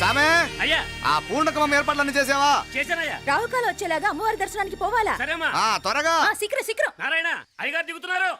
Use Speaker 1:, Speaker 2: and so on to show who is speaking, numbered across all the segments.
Speaker 1: చామే
Speaker 2: అయ్యా
Speaker 1: ఆ పూర్ణకమం ఏర్పాట్లన్నీ చేసావా?
Speaker 2: చేశానయ్యా.
Speaker 3: రావుకాలు వచ్చేలాగా అమ్మవారి దర్శనానికి పోవాలా?
Speaker 2: సరేమ్మా.
Speaker 1: త్వరగా.
Speaker 3: శీఘ్రం శీఘ్రం.
Speaker 2: నారాయణ అయ్యగారు దిగుతున్నారు.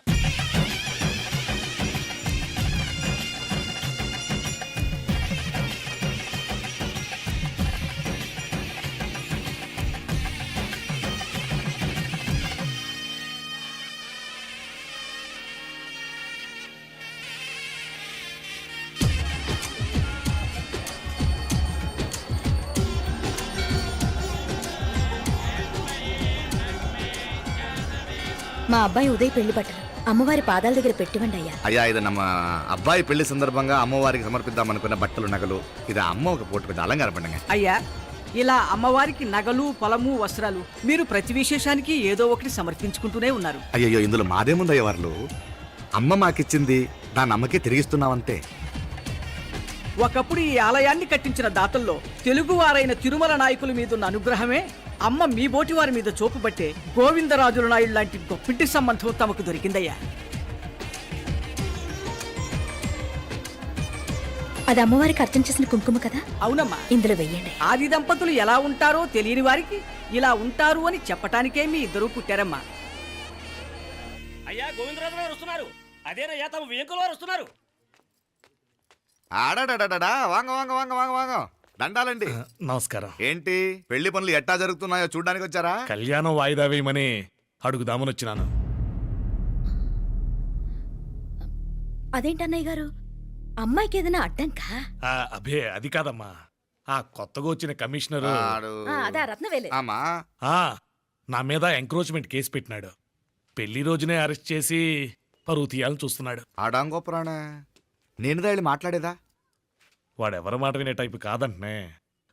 Speaker 3: మా అబ్బాయి ఉదయ్ పెళ్లి బట్టలు అమ్మవారి పాదాల దగ్గర పెట్టివండి అయ్యా.
Speaker 1: అయ్యా ఇది నమ్మ అబ్బాయి పెళ్లి సందర్భంగా అమ్మవారికి సమర్పిద్దాం అనుకున్న బట్టలు నగలు. ఇది అమ్మ ఒక పూట పెద్ద అలంకార పండుగ.
Speaker 4: అయ్యా ఇలా అమ్మవారికి నగలు పొలము వస్త్రాలు మీరు ప్రతి విశేషానికి ఏదో ఒకటి సమర్పించుకుంటూనే ఉన్నారు.
Speaker 1: అయ్యో ఇందులో మాదేముందయ్య వాళ్ళు. అమ్మ మాకిచ్చింది దాన్ని అమ్మకే తిరిగిస్తున్నామంతే.
Speaker 4: ఒకప్పుడు ఈ ఆలయాన్ని కట్టించిన దాతల్లో తెలుగువారైన తిరుమల నాయకుల మీదున్న అనుగ్రహమే అమ్మ మీ బోటి వారి మీద చూపుబట్టే గోవిందరాజుల నాయుడు లాంటి గొప్పింటి సంబంధం తమకు దొరికిందయ్యా.
Speaker 3: అది అమ్మవారికి అర్చన చేసిన కుంకుమ కదా?
Speaker 4: అవునమ్మా.
Speaker 3: ఇందులో వెయ్యండి.
Speaker 4: ఆది దంపతులు ఎలా ఉంటారో తెలియని వారికి ఇలా ఉంటారు అని చెప్పటానికే మీ ఇద్దరు పుట్టారమ్మా.
Speaker 2: అయ్యా గోవిందరాజు గారు వస్తున్నారు. అదేనయ్యా తమ వెంకుల వారు వస్తున్నారు.
Speaker 1: ఆడాడా వాంగ వాంగ వాంగ వాంగ వాంగ దండాలండి.
Speaker 5: నమస్కారం.
Speaker 1: ఏంటి పెళ్లి పనులు ఎట్టా జరుగుతున్నాయో చూడ్డానికి వచ్చారా?
Speaker 5: కళ్యాణం వాయిదా వేయమని అడుగుదామని వచ్చినాను.
Speaker 3: అదేంటన్నయ్య గారు, అమ్మాయికి ఏదైనా అడ్డంకా?
Speaker 5: అభే అది కాదమ్మా, ఆ కొత్తగా వచ్చిన కమిషనర్
Speaker 3: అదా రత్నవేలే
Speaker 1: ఆమా
Speaker 5: నా మీద ఎంక్రోచ్మెంట్ కేసు పెట్టినాడు. పెళ్లి రోజునే అరెస్ట్ చేసి పరువు తీయాలని చూస్తున్నాడు.
Speaker 1: ఆడాంగో ప్రాణ నేనుదా వెళ్ళి మాట్లాడేదా?
Speaker 5: వాడెవరి మాట వినే టైపు కాదంటనే.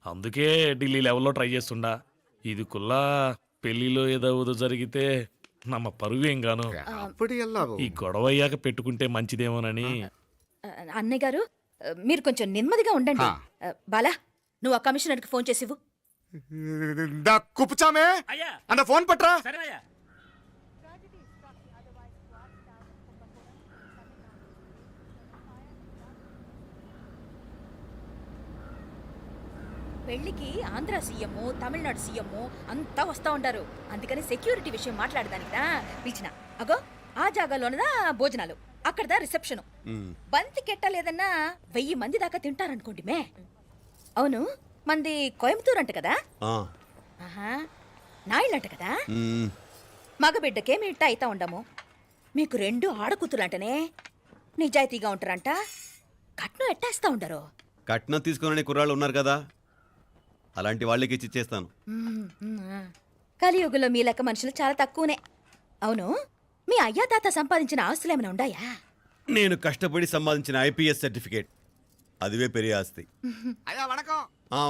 Speaker 5: అందుకే ఢిల్లీ లెవెల్లో ట్రై చేస్తుండా. ఇది కుల్లా పెళ్లిలో ఏదో జరిగితే నమ్మ పరువేం గాను. ఈ గొడవ అయ్యాక పెట్టుకుంటే మంచిదేమోనని.
Speaker 3: అన్నయ్య గారు మీరు కొంచెం నెమ్మదిగా ఉండండి. బాలా నువ్వు ఆ కమిషనర్కి ఫోన్ చేసివు.
Speaker 1: కుప్పుచామే
Speaker 2: అయ్యా
Speaker 1: అన్న ఫోన్ పట్రా.
Speaker 2: సరేనయ్యా.
Speaker 3: పెళ్లికి ఆంధ్ర సీఎం తమిళనాడు సీఎం అంతా వస్తా ఉంటారు. అందుకని సెక్యూరిటీ విషయం మాట్లాడడానికి పిలిచిన. అగో ఆ జాగాలోనదా భోజనాలు, అక్కడదా రిసెప్షన్. బంతి కెట్టలేదన్నా 1000 మంది దాకా తింటారనుకోండి మే. అవును మంది కోయంబత్తూర్ అంట కదా? నాయుళ్ళంట కదా? మగబిడ్డకే మీ ఇట్ట అయితా ఉండము. మీకు 2 ఆడకూతులంటనే నిజాయితీగా ఉంటారంట. కట్నం ఎట్టేస్తా ఉండరు.
Speaker 6: కట్నం తీసుకునే కుర్రాళ్ళు ఉన్నారు కదా, అలాంటి వాళ్ళకి ఇచ్చేస్తాను.
Speaker 3: కలియుగంలో మీ లెక్క మనుషులు చాలా తక్కువనే. అవును మీ అయ్యా తాత సంపాదించిన ఆస్తులు ఏమైనా ఉండాయా?
Speaker 6: నేను కష్టపడి సంపాదించిన ఐపీఎస్ సర్టిఫికేట్, అదివే పెరిగే ఆస్తి.
Speaker 1: అయ్యా వణకం.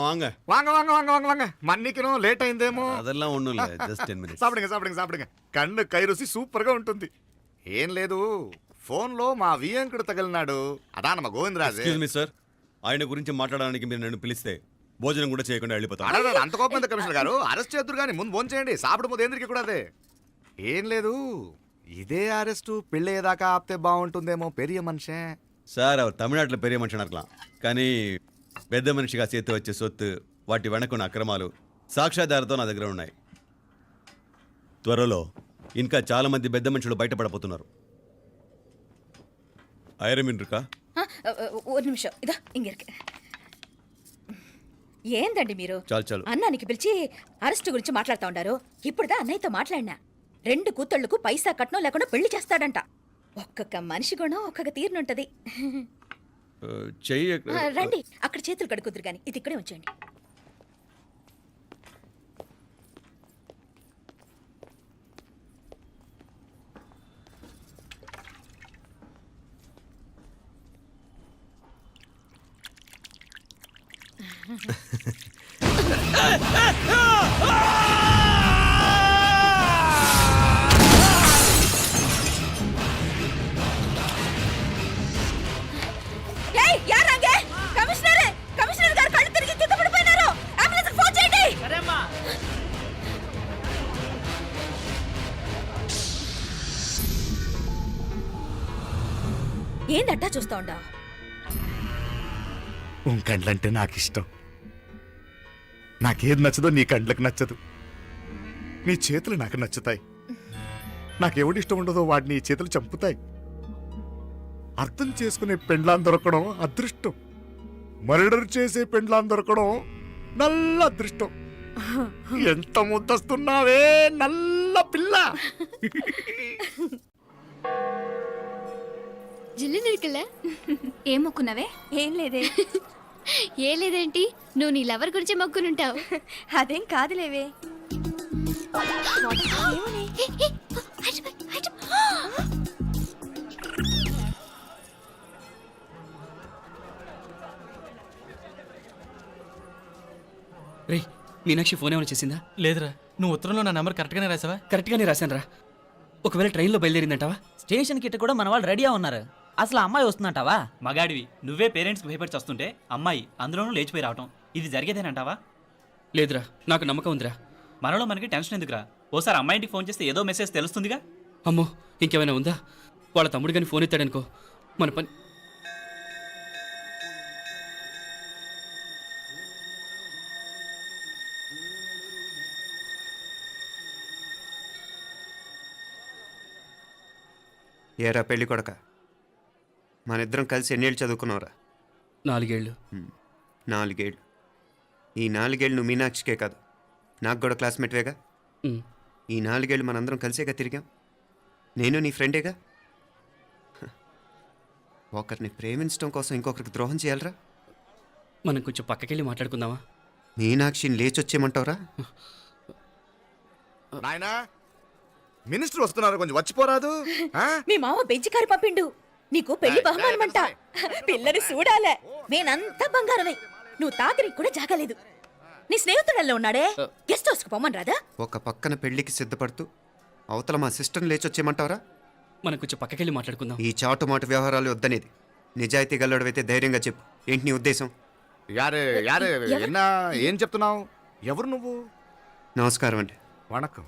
Speaker 6: వాంగ
Speaker 1: వాంగ వాంగ వాంగ వాంగ వాంగ మన్నికిను లేట్ అయిందేమో.
Speaker 6: అదెల్లా ఉండు, జస్ట్ 10 minutes.
Speaker 1: సాப்பிடுங்க కన్ను కైరుసి సూపర్ గా ఉంటుంది. ఏం లేదు ఫోన్ లో మా వియంకుడు తగిలినాడు. అదా నమ్మ గోవిందరాజు.
Speaker 6: ఎక్స్క్యూజ్ మీ సార్, ఆయన గురించి మాట్లాడడానికి మీరు నన్ను పిలిస్తే భోజనం కూడా చేయకుండా వెళ్ళిపోతాను.
Speaker 1: అంత కోపం కమిషనర్ గారు, అరెస్ట్ చేద్దరు కానీ ముందు ఫోన్ చేయండి. సాపిడు ముందు ఎందుకు కూడా అదే. ఏం లేదు ఇదే అరెస్టు పెళ్ళేదాకా ఆపితే బాగుంటుందేమో. పెరియ మనిషే
Speaker 6: సార్, அவர் తమిళనాడులో పెరియ మనిషి అనర్కలాం, కానీ పెద్ద మనిషిగా చేతి వచ్చే సొత్తు, వాటి వెనకున్న అక్రమాలు సాక్ష్యాధారతో నా దగ్గర ఉన్నాయి. త్వరలో ఇంకా చాలా మంది పెద్ద మనుషులు బయటపడబోతున్నారు. ఐరమిన్రుకా
Speaker 3: ఒక నిమిషం ఇదా ఇంగిరికి. ఏందండి మీరు
Speaker 6: చాలు
Speaker 3: అన్నానికి పిలిచి అరెస్ట్ గురించి మాట్లాడుతూ ఉండారు. ఇప్పుడుదా అన్నయ్యతో మాట్లాడినా 2 కూతుళ్లకు పైసా కట్నం లేకుండా పెళ్లి చేస్తాడంట. ఒక్కొక్క మనిషి గుణం ఒక్కొక్క తీరునుంటది. రండి అక్కడ చేతులు కడుకుదురు గాని ఇది ఇక్కడే ఉంచండి. కమిషనర్ గారు కళ్ళు తిరిగి కింద పడిపోయినారు. అంబులెన్స్ ఫోన్ చేయండి. ఏందట్టా చూస్తా ఉండా?
Speaker 1: ఉన్ కండ్లంటే నాకు ఇష్టం. నాకేది నచ్చదో నీ కండ్లకు నచ్చదు. నీ చేతులు నాకు నచ్చుతాయి. నాకెవడి ఇష్టం ఉండదో వాడు నీ చేతులు చంపుతాయి. అర్థం చేసుకునే పెండ్లాం దొరకడం అదృష్టం. మర్డర్ చేసే పెండ్లాం దొరకడం నల్ల అదృష్టం. ఎంత ముద్దస్తున్నావే నల్ల పిల్ల.
Speaker 7: జిల్లు నిరుకులే
Speaker 8: ఏం మొక్కున్నావే? ఏం లేదే.
Speaker 7: ఏ లేదేంటి, నువ్వు నీ లవర్ గురించి మొక్కునుంటావు.
Speaker 8: అదేం కాదులేవే.
Speaker 9: రే మీనాక్షి ఫోన్ ఏమైనా చేసిందా?
Speaker 10: లేదురా, నువ్వు ఉత్తరంలో నా నెంబర్ కరెక్ట్గానే రాసావా?
Speaker 9: కరెక్ట్గానే రాశాను రా. ఒకవేళ ట్రైన్లో బయలుదేరిందంటావా?
Speaker 11: స్టేషన్ కిட்ட కూడా మన వాళ్ళు రెడీగా ఉన్నారు. అసలు ఆ అమ్మాయి వస్తుందంటావా?
Speaker 10: మగాడివి నువ్వే పేరెంట్స్కి భయపడి వస్తుంటే అమ్మాయి అందులోనూ లేచిపోయి రావటం ఇది జరిగేదేనంటావా?
Speaker 9: లేదురా, నాకు నమ్మకం ఉందిరా.
Speaker 10: మనలో మనకి టెన్షన్ ఎందుకురా? ఓసారి అమ్మాయి ఇంటికి ఫోన్ చేస్తే ఏదో మెసేజ్ తెలుస్తుందిగా.
Speaker 9: అమ్మో, ఇంకేమైనా ఉందా? వాళ్ళ తమ్ముడు కానీ ఫోన్ ఎత్తాడనుకో, మన పని.
Speaker 12: ఏరా పెళ్ళి కొడక, మన ఇద్దరం కలిసి ఎన్నేళ్ళు చదువుకున్నావురా?
Speaker 9: 4 ఏళ్ళు.
Speaker 12: 4 ఏళ్ళు. ఈ 4 ఏళ్ళు నువ్వు మీనాక్షికే కాదు, నాకు కూడా క్లాస్మేట్వేగా. ఈ 4 ఏళ్ళు మనందరం కలిసేగా తిరిగాం. నేను నీ ఫ్రెండేగా. ఒకరిని ప్రేమించడం కోసం ఇంకొకరికి ద్రోహం చేయాలరా?
Speaker 9: మనం కొంచెం పక్కకెళ్ళి మాట్లాడుకుందామా?
Speaker 12: మీనాక్షిని లేచొచ్చేయమంటావురా?
Speaker 1: నాయనా, మినిస్టర్ వస్తున్నారు, కొంచెం వచ్చిపోరాదు. ఆ?
Speaker 3: మీ మామ బెంచి కారు పంపిండు. నీకు పెళ్లి బహుమానమంట. పిల్లని చూడాలే. నేనంతా బంగారమే. నువ్వు తాకరికి కూడా జాగలేదు. నీ స్నేహితుడల్లో ఉన్నాడే, గెస్ట్ హౌస్ కు పొమ్మని రాదా?
Speaker 12: ఒక పక్కన పెళ్లికి సిద్ధపడుతూ అవతల మా సిస్టర్ని లేచొచ్చేయమంటావురా?
Speaker 9: మనం కొంచెం పక్కకెళ్ళి మాట్లాడుకుందాం.
Speaker 12: ఈ చాటుమాటు వ్యవహారాలు వద్దనేది. నిజాయితీ గల్లడవైతే ధైర్యంగా చెప్పు, ఏంటి నీ ఉద్దేశం?
Speaker 1: యారే యారే ఎన్నా ఏం చెప్తున్నావు? ఎవరు నువ్వు?
Speaker 12: నమస్కారం అండి,
Speaker 1: వణకం.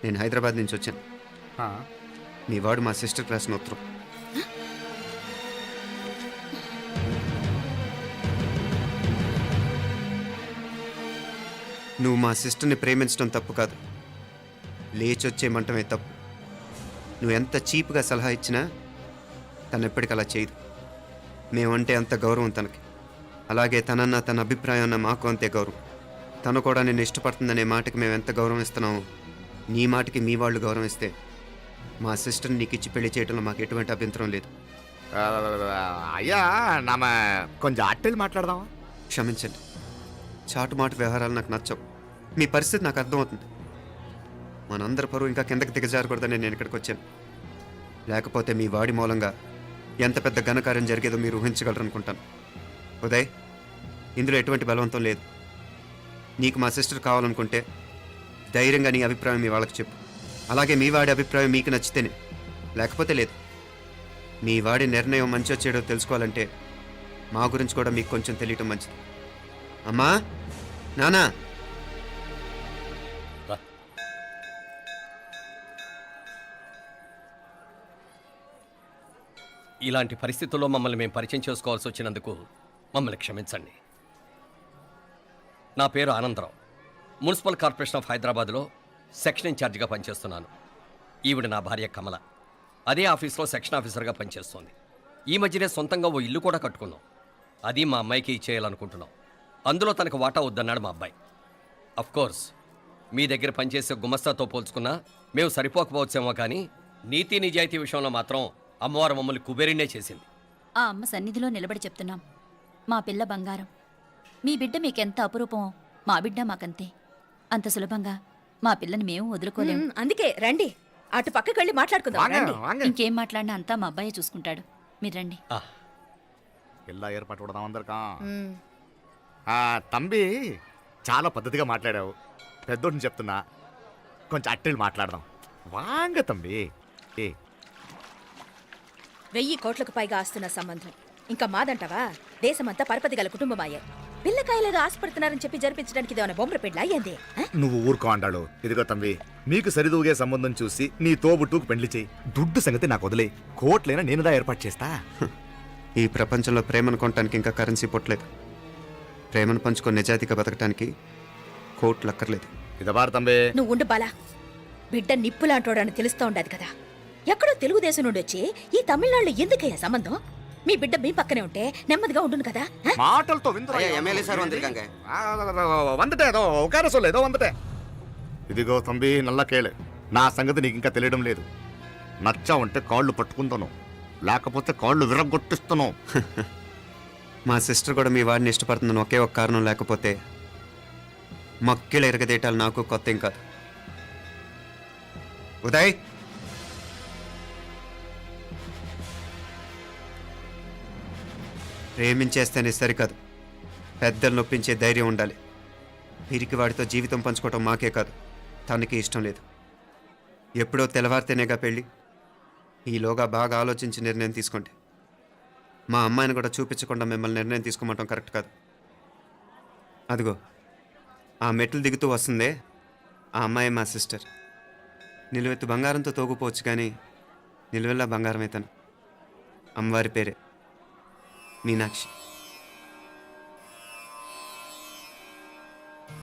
Speaker 12: నేను హైదరాబాద్ నుంచి వచ్చాను.
Speaker 1: ఆ,
Speaker 12: మీ వాడు మా సిస్టర్ రాసిన ఉత్తరం. నువ్వు మా సిస్టర్ని ప్రేమించడం తప్పు కాదు, లేచొచ్చేయమంటమే తప్పు. నువ్వు ఎంత చీప్గా సలహా ఇచ్చినా తను ఎప్పటికీ అలా చేయదు. మేమంటే అంత గౌరవం తనకి, అలాగే తనన్న తన అభిప్రాయం అన్న మాకు అంతే గౌరవం. తను కూడా నిన్ను ఇష్టపడుతుందనే మాటకి మేము ఎంత గౌరవం ఇస్తున్నామో నీ మాటకి మీ వాళ్ళు గౌరవం ఇస్తే మా సిస్టర్ని నీకు ఇచ్చి పెళ్లి చేయడంలో మాకు ఎటువంటి అభ్యంతరం లేదు.
Speaker 1: ఆ, అయ్యా నామ కొంచెం అట్టెళ్ళి మాట్లాడదామా?
Speaker 12: క్షమించండి, చాటుమాటు వ్యవహారాలు నాకు నచ్చవు. మీ పరిస్థితి నాకు అర్థమవుతుంది. మనందరి పరువు ఇంకా కిందకి దిగజారకూడదని నేను ఇక్కడికి వచ్చాను. లేకపోతే మీ వాడి మూలంగా ఎంత పెద్ద ఘనకార్యం జరిగేదో మీరు ఊహించగలరు అనుకుంటాను. ఉదయ్, ఇందులో ఎటువంటి బలవంతం లేదు. నీకు మా సిస్టర్ కావాలనుకుంటే ధైర్యంగా నీ అభిప్రాయం మీ వాళ్ళకి చెప్పు. అలాగే మీ వాడి అభిప్రాయం మీకు నచ్చితేనే, లేకపోతే లేదు. మీ వాడి నిర్ణయం మంచి వచ్చేడో తెలుసుకోవాలంటే మా గురించి కూడా మీకు కొంచెం తెలియటం మంచిది. అమ్మా, నానా,
Speaker 11: ఇలాంటి పరిస్థితుల్లో మమ్మల్ని మేము పరిచయం చేసుకోవాల్సి వచ్చినందుకు మమ్మల్ని క్షమించండి. నా పేరు ఆనందరావు. మున్సిపల్ కార్పొరేషన్ ఆఫ్ హైదరాబాద్లో సెక్షన్ ఇన్ఛార్జిగా పనిచేస్తున్నాను. ఈవిడ నా భార్య కమల. అదే ఆఫీస్లో సెక్షన్ ఆఫీసర్గా పనిచేస్తోంది. ఈ మధ్యనే సొంతంగా ఓ ఇల్లు కూడా కట్టుకున్నాం. అది మా అమ్మాయికి ఇచ్చేయాలనుకుంటున్నాం. అందులో తనకు వాటా వద్దన్నాడు మా అబ్బాయి. అఫ్కోర్స్ మీ దగ్గర పనిచేసే గుమస్తాతో పోల్చుకున్నా మేము సరిపోకపోవచ్చేమో, కానీ నీతి నిజాయితీ విషయంలో మాత్రం అమ్మవారు మమ్మల్ని కుబేరినే చేసింది.
Speaker 8: ఆ అమ్మ సన్నిధిలో నిలబడి చెప్తున్నాం, మా పిల్ల బంగారం. మీ బిడ్డ మీకెంత అపురూపమో మా బిడ్డ మాకంతే. అంత సులభంగా మా పిల్లని మేము వదులుకోలేము.
Speaker 3: అందుకే రండి, అటు పక్కకి వెళ్ళి మాట్లాడుకుందాం.
Speaker 1: వాంగ,
Speaker 3: రండి.
Speaker 1: వాంగ.
Speaker 8: ఇంకేం మాట్లాడినా అంతా మా అబ్బాయే చూసుకుంటాడు. మీరు రండి.
Speaker 1: ఎలా ఏర్పాటు కొడదాం అందరికా?
Speaker 3: మ్.
Speaker 1: తంబి, చాలా పద్ధతిగా మాట్లాడావు. పెద్దోడిని చెప్తున్నా, కొంచెం అట్టెళ్ళి మాట్లాడదాం. వాంగ తంబి.
Speaker 3: 1000 కోట్లకు పైగా ఆస్తున్న సంబంధం ఇంకా మాదంటావా? దేశమంతా పరపతి గల కుటుంబమాయే. పిల్లకాయలేదో ఆశపడుతున్నారని చెప్పి జరిపించడానికి ఇదేమైనా బొమ్మర పెళ్ళి అయ్యింది?
Speaker 1: నువ్వు ఊరుకో అంటాడు. ఇదిగో తంబి, మీకు సరిదూగే సంబంధం చూసి నీ తోబుట్టుకు పెళ్లి చేయి. దుడ్డు సంగతి నాకు వదిలే. కోట్లైనా నేనుదా ఏర్పాటు చేస్తా.
Speaker 12: ఈ ప్రపంచంలో ప్రేమను కొనటానికి ఇంకా కరెన్సీ పుట్టలేదు. ప్రేమను పంచుకొని నిజాయితీగా బతకటానికి కోట్లు అక్కర్లేదు.
Speaker 1: ఇది బార్ తంబే.
Speaker 3: నువ్వు ఉండు బాలా. బిడ్డ నిప్పులాంటోడని తెలుస్తూ ఉండదు కదా. ఎక్కడో తెలుగుదేశం నుండి వచ్చి ఈ తమిళనాడులో ఎందుకయ్యా సంబంధం? మీ బిడ్డ మీ పక్కనే ఉంటే నెమ్మదిగా ఉండును కదా. ఆ?
Speaker 1: మాటలతో
Speaker 12: ఎమ్మెల్యే సార్ వందిరుకాంగ.
Speaker 1: వందటే ఏదో ఒక ఏదో వందటే. ఇదిగో తంబి నల్ల కేళే, నా సంగతి నీకు ఇంకా తెలియడం లేదు. నచ్చా ఉంటే కాళ్ళు పట్టుకుంటాను, లేకపోతే కాళ్ళు విరగొట్టిస్తాను.
Speaker 12: మా సిస్టర్ కూడా మీ వాడిని ఇష్టపడుతుందని ఒకే ఒక కారణం, లేకపోతే మక్కిల ఎరగదేటాలు నాకు కొత్త ఏం కాదు. ఉదయ్, ప్రేమించేస్తేనే సరికాదు, పెద్దలు నొప్పించే ధైర్యం ఉండాలి. వీరికి వాడితో జీవితం పంచుకోవటం మాకే కాదు, తనకి ఇష్టం లేదు. ఎప్పుడో తెల్లవారితేనేగా పెళ్ళి. ఈలోగా బాగా ఆలోచించి నిర్ణయం తీసుకోండి. మా అమ్మాయిని కూడా చూపించకుండా మిమ్మల్ని నిర్ణయం తీసుకోమంటాం కరెక్ట్ కాదు. అదిగో ఆ మెట్లు దిగుతూ వస్తుందే, ఆ అమ్మాయి మా సిస్టర్. నిలువెత్తు బంగారంతో తోగుపోవచ్చు, కానీ నిలువెల్లా బంగారం అయితను. అమ్మవారి పేరే మీనాక్షి.